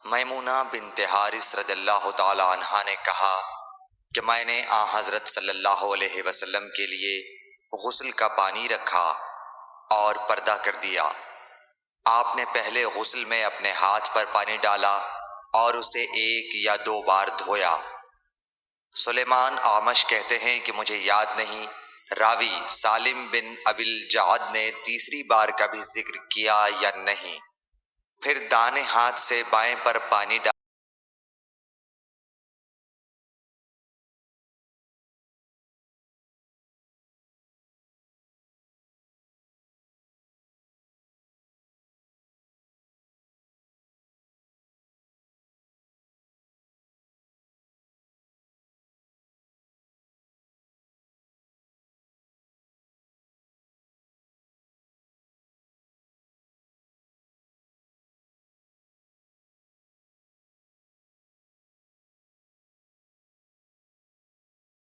میمونہ بنت حارث رضی اللہ تعالی عنہا نے کہا کہ میں نے حضرت صلی اللہ علیہ وسلم کے لیے غسل کا پانی رکھا اور پردہ کر دیا۔ آپ نے پہلے غسل میں اپنے ہاتھ پر پانی ڈالا اور اسے 1 یا 2 بار دھویا۔ سلیمان اعمش کہتے ہیں کہ مجھے یاد نہیں راوی سالم بن ابی الجعد نے تیسری بار کا بھی ذکر کیا یا نہیں۔ پھر دائیں ہاتھ سے بائیں پر پانی